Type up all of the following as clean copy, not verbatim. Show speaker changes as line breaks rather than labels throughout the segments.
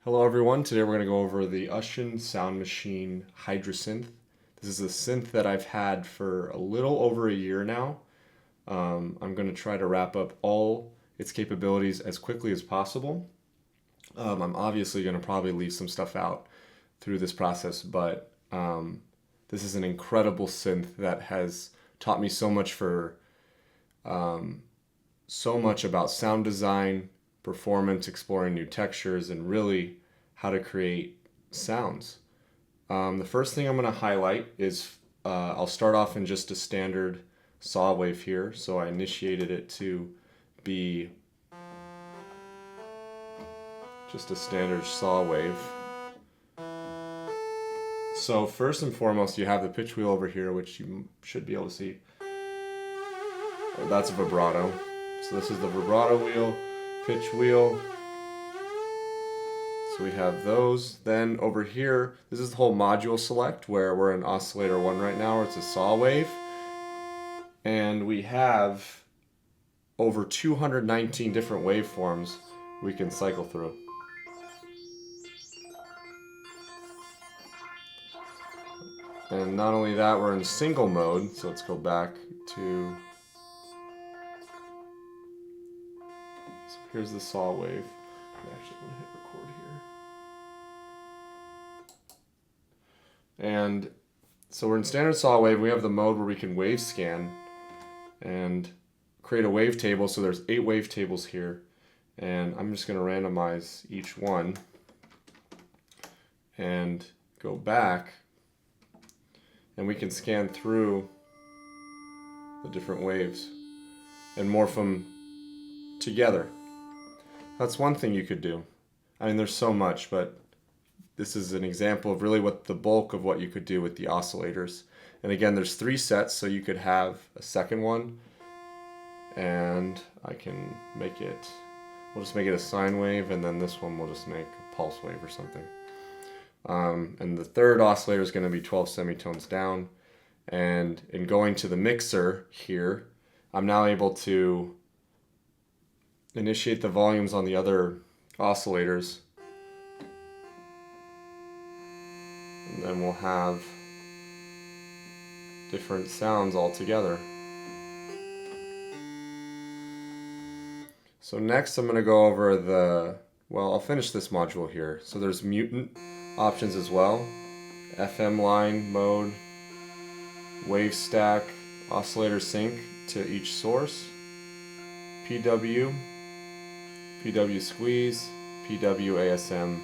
Hello everyone, today we're going to go over the Ushun Sound Machine Hydrasynth. This is a synth that I've had for a little over a year now. I'm going to try to wrap up all its capabilities as quickly as possible. I'm obviously going to probably leave some stuff out through this process, but this is an incredible synth that has taught me so much about sound design, performance, exploring new textures, and really how to create sounds. The first thing I'm going to highlight is I'll start off in just a standard saw wave here. So I initiated it to be just a standard saw wave. So first and foremost, you have the pitch wheel over here, which you should be able to see. That's a vibrato. So this is the vibrato wheel, pitch wheel. So we have those. Then over here, this is the whole module select where we're in oscillator 1 right now, where it's a saw wave. And we have over 219 different waveforms we can cycle through. And not only that, we're in single mode, so let's go back to... So here's the saw wave. I'm actually going to hit record here. And so we're in standard saw wave. We have the mode where we can wave scan and create a wave table. So there's 8 wave tables here. And I'm just going to randomize each one and go back. And we can scan through the different waves and morph them together. That's one thing you could do. I mean, there's so much, but this is an example of really what the bulk of what you could do with the oscillators. And again, there's 3 sets, so you could have a second one, and I can make it, we'll just make it a sine wave, and then this one we'll just make a pulse wave or something. And the third oscillator is going to be 12 semitones down. And in going to the mixer here, I'm now able to initiate the volumes on the other oscillators. And then we'll have different sounds all together. So next I'm going to go over I'll finish this module here. So there's mutant options as well. FM line, mode, wave stack, oscillator sync to each source, PW, PW squeeze, PW ASM,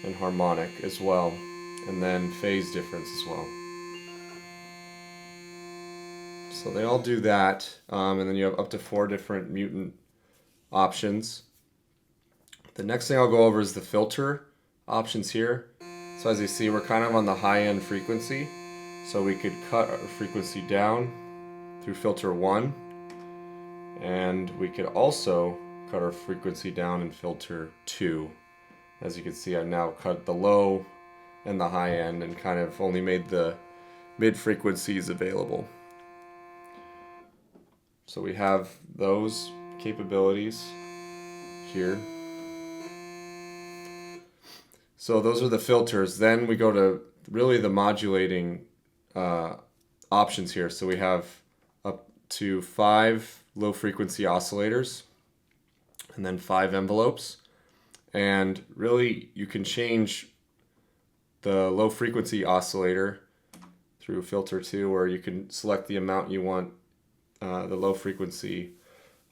and harmonic as well, and then phase difference as well. So they all do that, and then you have up to 4 different mutant options. The next thing I'll go over is the filter options here. So as you see, we're kind of on the high end frequency, so we could cut our frequency down through filter 1, and we could also cut our frequency down in filter 2. As you can see, I've now cut the low and the high end and kind of only made the mid frequencies available. So we have those capabilities here. So those are the filters. Then we go to really the modulating options here. So we have up to 5 low frequency oscillators and then 5 envelopes. And really you can change the low frequency oscillator through filter 2, where you can select the amount you want the low frequency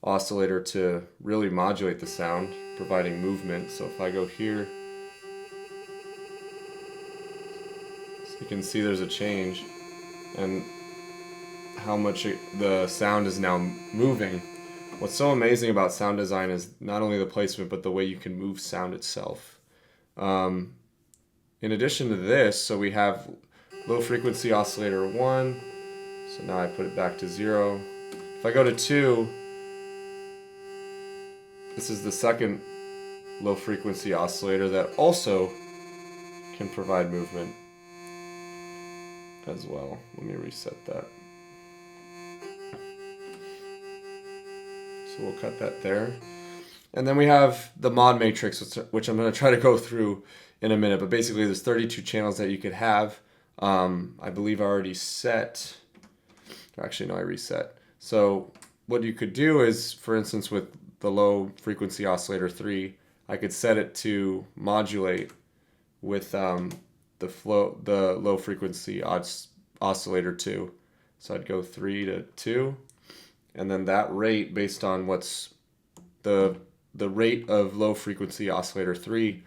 oscillator to really modulate the sound, providing movement. So if I go here, you can see there's a change and how much the sound is now moving. What's so amazing about sound design is not only the placement, but the way you can move sound itself. In addition to this, so we have low frequency oscillator 1. So now I put it back to 0. If I go to 2, this is the second low frequency oscillator that also can provide movement as well. Let me reset that. So we'll cut that there. And then we have the mod matrix, which I'm going to try to go through in a minute. But basically, there's 32 channels that you could have. I believe I already set. Actually, no, I reset. So what you could do is, for instance, with the low frequency oscillator 3, I could set it to modulate with the low frequency oscillator 2. So I'd go 3 to 2, and then that rate based on what's the rate of low frequency oscillator 3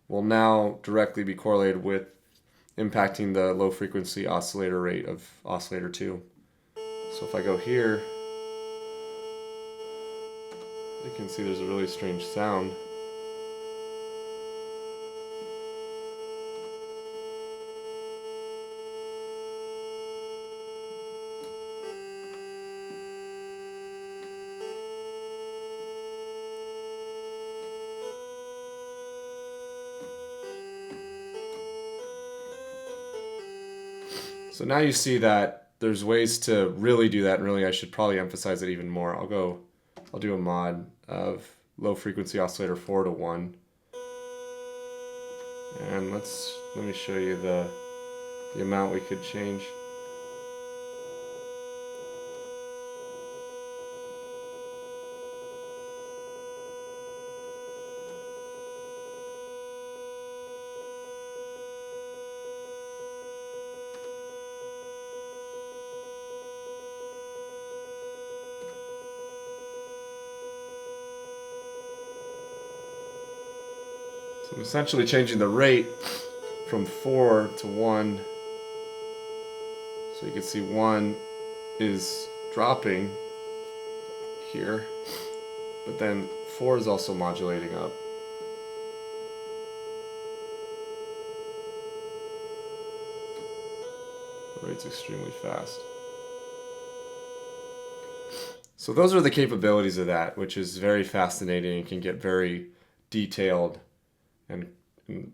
will now directly be correlated with impacting the low frequency oscillator rate of oscillator 2. So if I go here, you can see there's a really strange sound. So now you see that there's ways to really do that, and really I should probably emphasize it even more. I'll do a mod of low frequency oscillator 4 to 1. And let me show you the amount we could change. So I'm essentially changing the rate from 4 to 1. So you can see 1 is dropping here, but then 4 is also modulating up. The rate's extremely fast. So those are the capabilities of that, which is very fascinating and can get very detailed and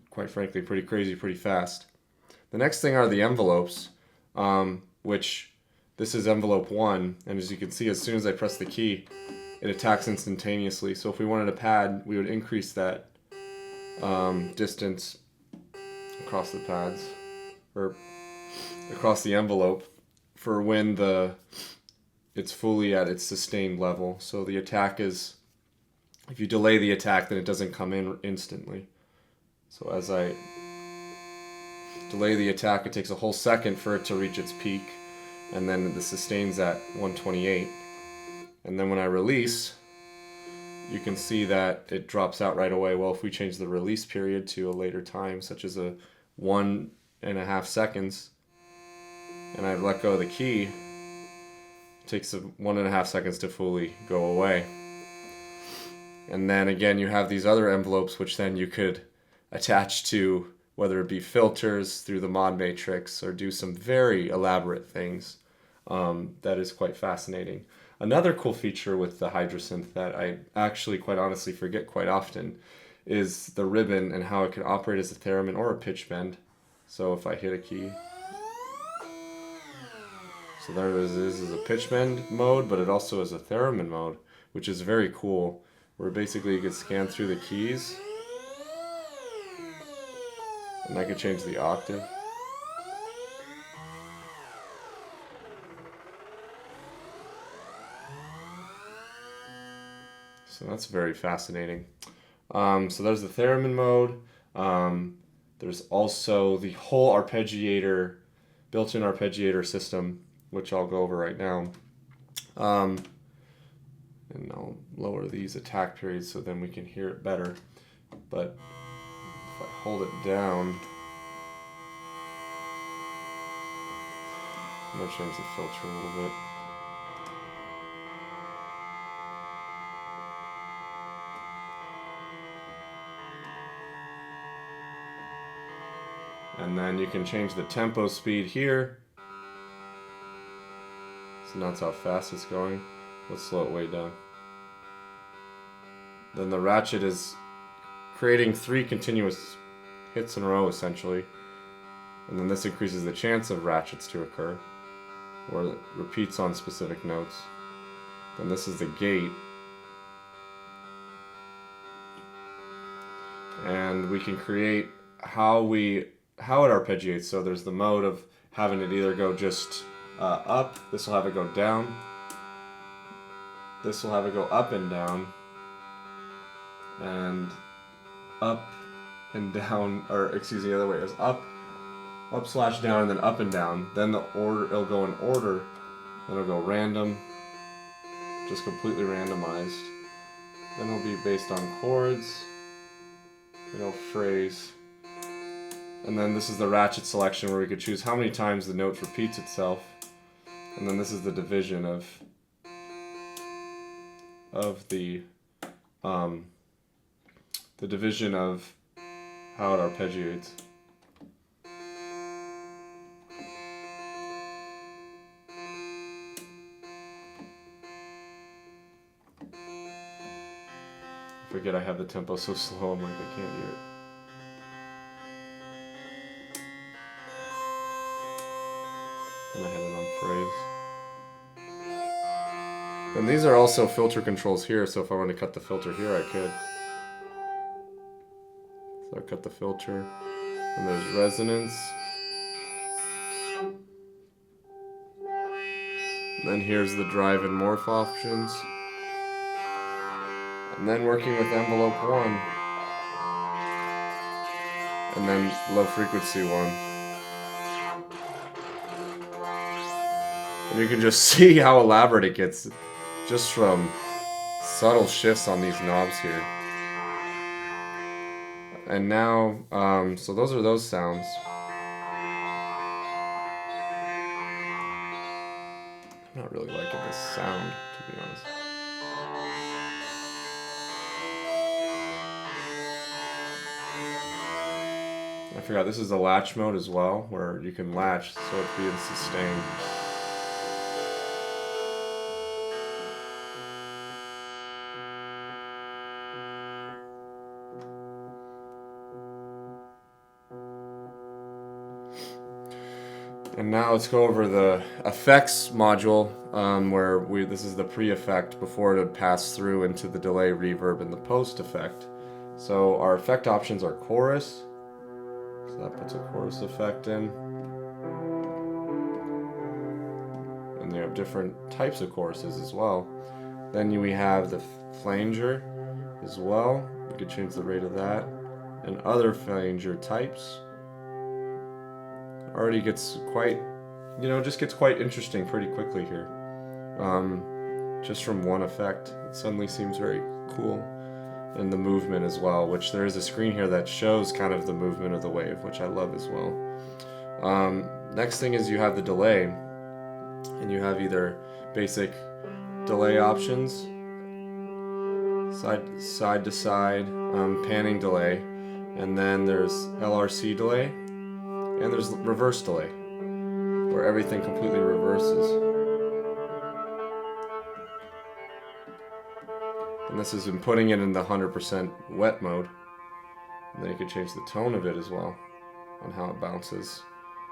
quite frankly pretty crazy pretty fast. The next thing are the envelopes, which this is envelope 1, and as you can see, as soon as I press the key, it attacks instantaneously. So if we wanted a pad, we would increase that distance across the pads, or across the envelope, for when it's fully at its sustained level. So the attack is, if you delay the attack, then it doesn't come in instantly. So as I delay the attack, it takes a whole second for it to reach its peak, and then the sustain's at 128. And then when I release, you can see that it drops out right away. Well, if we change the release period to a later time, such as a 1.5 seconds, and I let go of the key, it takes 1.5 seconds to fully go away. And then again, you have these other envelopes, which then you could attach to, whether it be filters through the mod matrix or do some very elaborate things. That is quite fascinating. Another cool feature with the Hydrasynth that I actually quite honestly forget quite often is the ribbon and how it can operate as a theremin or a pitch bend. So if I hit a key, so there it is a pitch bend mode, but it also is a theremin mode, which is very cool, where basically you can scan through the keys, and I could change the octave. So that's very fascinating. So there's the theremin mode. There's also the whole arpeggiator, built-in arpeggiator system, which I'll go over right now. And I'll lower these attack periods so then we can hear it better. But if I hold it down, I'm going to change the filter a little bit. And then you can change the tempo speed here. So that's how fast it's going. Let's slow it way down. Then the ratchet is creating 3 continuous hits in a row, essentially. And then this increases the chance of ratchets to occur, or it repeats on specific notes. Then this is the gate. and we can create how it arpeggiates. So there's the mode of having it either go just up. This will have it go down. This will have it go up and down, and up and down, or excuse me, the other way is up slash down, and then up and down. Then the order, it'll go in order. Then it'll go random, just completely randomized. Then it'll be based on chords. It'll phrase. And then this is the ratchet selection where we could choose how many times the note repeats itself. And then this is the division of the division of how it arpeggiates. I forget I have the tempo so slow, I'm like, I can't hear it. And I had it on phrase. And these are also filter controls here, so if I want to cut the filter here, I could. So I cut the filter, and there's resonance. And then here's the drive and morph options. And then working with envelope 1. And then low frequency 1. And you can just see how elaborate it gets just from subtle shifts on these knobs here. And now, so those are those sounds. I'm not really liking this sound, to be honest. I forgot, this is the latch mode as well, where you can latch so it's being sustained. And now let's go over the effects module, where this is the pre-effect before it would pass through into the delay, reverb, and the post effect. So our effect options are chorus. So that puts a chorus effect in. And they have different types of choruses as well. Then we have the flanger as well. We could change the rate of that. And other flanger types. Already gets quite, just gets quite interesting pretty quickly here. Just from one effect, it suddenly seems very cool. And the movement as well, which there is a screen here that shows kind of the movement of the wave, which I love as well. Next thing is you have the delay, and you have either basic delay options, side to side, panning delay, and then there's LRC delay, and there's reverse delay, where everything completely reverses. And this is in putting it in the 100% wet mode. And then you can change the tone of it as well, on how it bounces.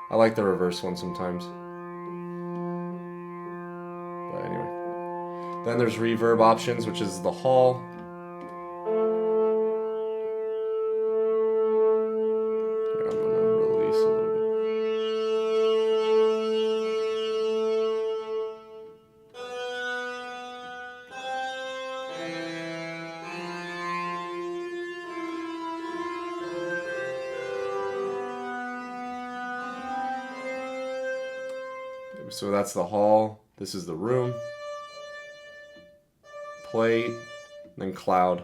I like the reverse one sometimes. But anyway. Then there's reverb options, which is the hall. Here, I'm going to release a little bit. So that's the hall, this is the room, plate, then cloud.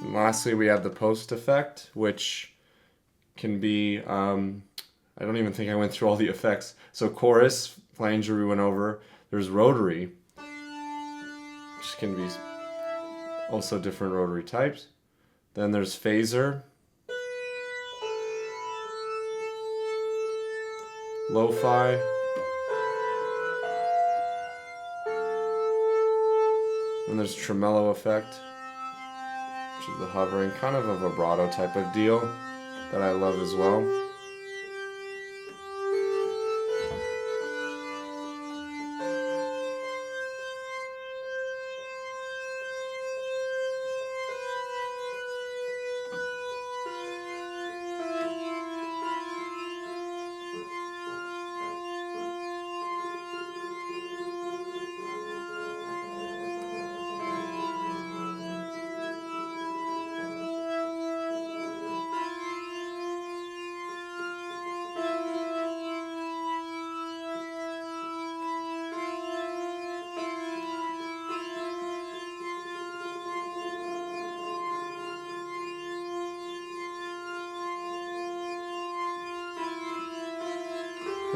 And lastly, we have the post effect, which can be, I don't even think I went through all the effects. So chorus, flanger we went over, there's rotary, which can be also different rotary types. Then there's phaser, lo-fi, and there's tremolo effect, which is the hovering, kind of a vibrato type of deal that I love as well.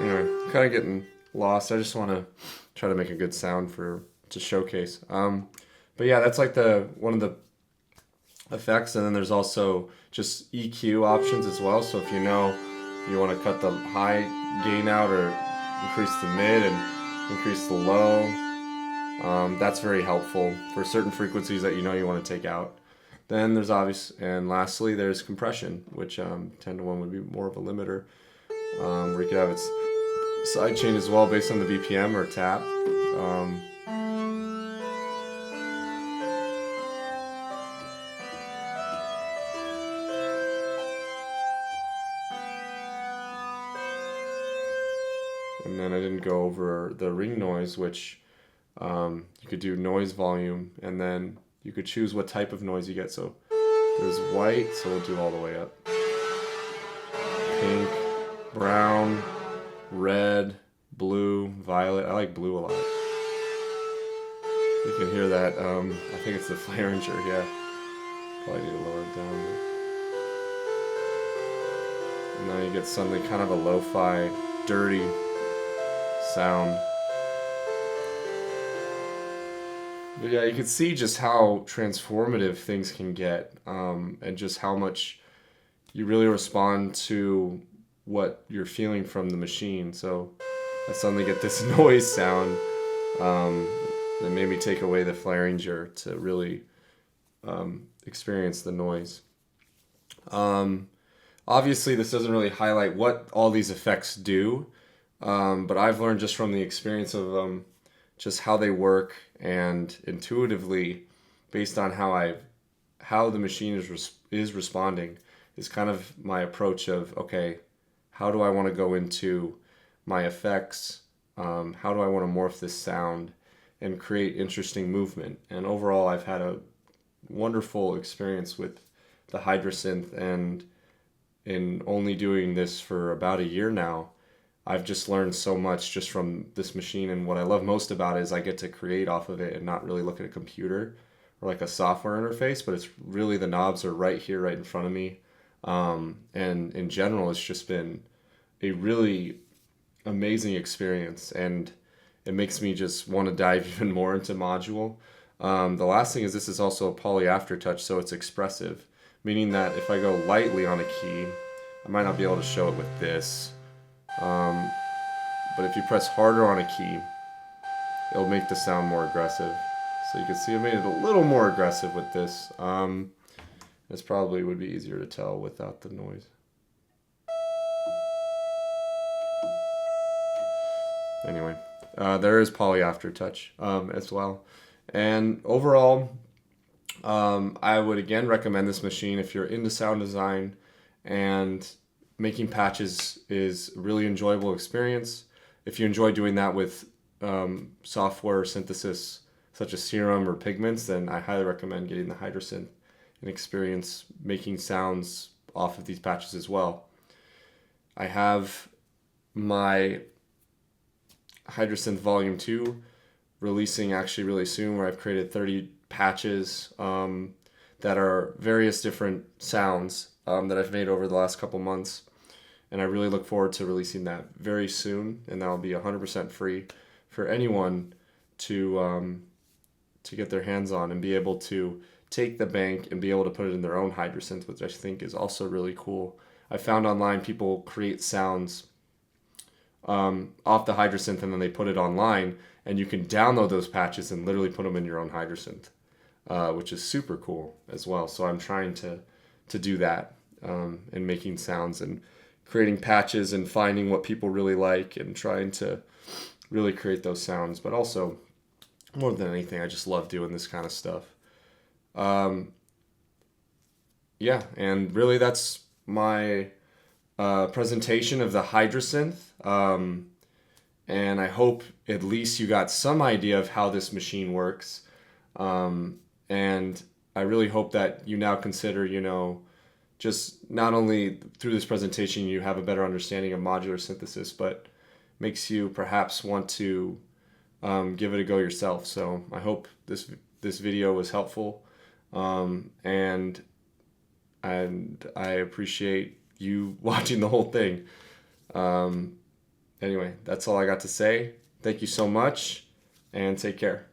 Anyway, kind of getting lost. I just want to try to make a good sound to showcase. But yeah, that's like one of the effects, and then there's also just EQ options as well. So if you know you want to cut the high gain out or increase the mid and increase the low, that's very helpful for certain frequencies that you know you want to take out. Then there's and lastly there's compression, which 10 to 1 would be more of a limiter, where you could have its side chain as well based on the BPM or tap. And then I didn't go over the ring noise, which you could do noise volume, and then you could choose what type of noise you get. So there's white, so we'll do all the way up. Pink, brown, red, blue, violet. I like blue a lot. You can hear that. I think it's the flarenger, yeah. Probably need to lower it down. And now you get suddenly kind of a lo-fi, dirty sound. But yeah, you can see just how transformative things can get, and just how much you really respond to what you're feeling from the machine. So I suddenly get this noise sound that made me take away the flarenger to really experience the noise. Obviously, this doesn't really highlight what all these effects do, but I've learned just from the experience of just how they work, and intuitively, based on how the machine is responding, is kind of my approach of, okay, how do I want to go into my effects? How do I want to morph this sound and create interesting movement? And overall, I've had a wonderful experience with the Hydrasynth, and in only doing this for about a year now, I've just learned so much just from this machine. And what I love most about it is I get to create off of it and not really look at a computer or like a software interface, but it's really, the knobs are right here, right in front of me. And in general, it's just been a really amazing experience, and it makes me just want to dive even more into Module. The last thing is this is also a poly aftertouch, so it's expressive, meaning that if I go lightly on a key, I might not be able to show it with this. But if you press harder on a key, it'll make the sound more aggressive. So you can see I made it a little more aggressive with this. This probably would be easier to tell without the noise. Anyway, there is poly aftertouch as well. And overall, I would again recommend this machine if you're into sound design, and making patches is a really enjoyable experience. If you enjoy doing that with software synthesis such as Serum or Pigments, then I highly recommend getting the Hydrasynth and experience making sounds off of these patches as well. I have my Hydrasynth Volume 2 releasing actually really soon, where I've created 30 patches that are various different sounds that I've made over the last couple months, and I really look forward to releasing that very soon, and that'll be 100% free for anyone to get their hands on and be able to take the bank and be able to put it in their own Hydrasynth, which I think is also really cool. I found online people create sounds off the Hydrasynth, and then they put it online, and you can download those patches and literally put them in your own Hydrasynth, which is super cool as well. So I'm trying to do that, and making sounds and creating patches and finding what people really like and trying to really create those sounds. But also, more than anything, I just love doing this kind of stuff. Yeah, and really that's my presentation of the Hydrasynth. And I hope at least you got some idea of how this machine works. And I really hope that you now consider, just not only through this presentation you have a better understanding of modular synthesis, but makes you perhaps want to give it a go yourself. So I hope this video was helpful, and I appreciate you watching the whole thing. Anyway, that's all I got to say. Thank you so much, and take care.